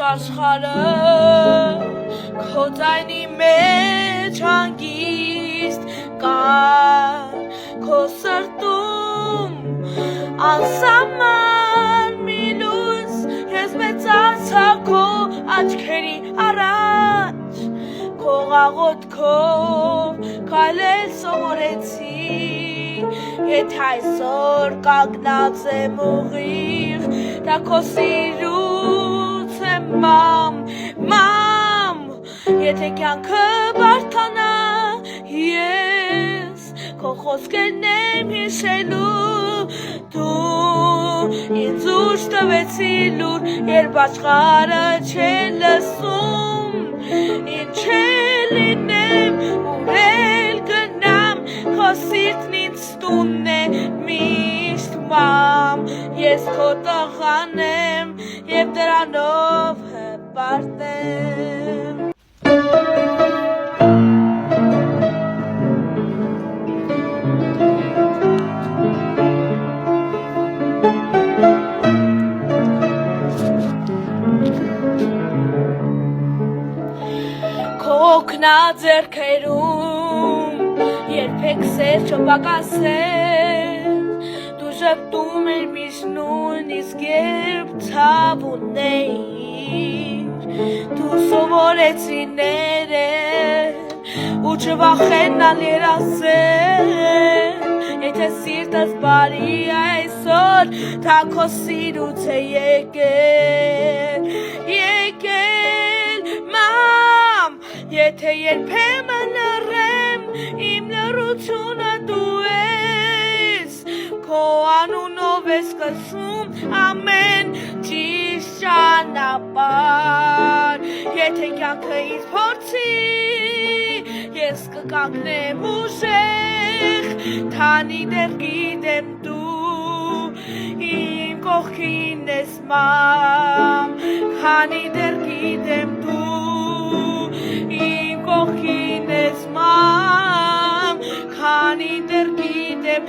աշխարհը քո ձայնի մեջ հանգիստ կար քո սրտում անսահման մի լույս ես մեծացա քո աչքերի առաջ քո աղոթքով քայլել սովորեցի Եթե այսօր կանգնած եմ ուղիղ, դա քո սիրուց է մամ, Եթե կյանքը բարդանա, ես քո խոսքերն եմ հիշելու, Դու ինձ ուժ տվեցիր լուր, երբ աշխարհը չէր լսում, Ինչ է լինեմ, ուր էլ գնամ, քո սիրտն ինձ տունն է միշտ մամ, Ես քո տղան եմ և դրանով հպարտ եմ Քո օգնաձեռքերում երբեք սեր չպակասել Դու ժպտում էր միշտ նույնիսկ երբ ցավ ունեիր Դու սովորեցիր ներել ու չվախենալ երազել Եթե սիրտս բարի այսօր դա քո սիրուց է եկել մամ Եթե երբեմն լռեմ իմ լռությունը դու ես Քո անունով ես սկսում ամեն ճիշտ ճանապարհ Եթե կյանքը ինձ փորձի ես կկանգնեմ ուժեղ Քանի դեռ գիտեմ դու իմ կողքին ես մամ Քանի դեռ գիտեմ դու իմ կողքին ես մամ Քանի դեռ գիտեմ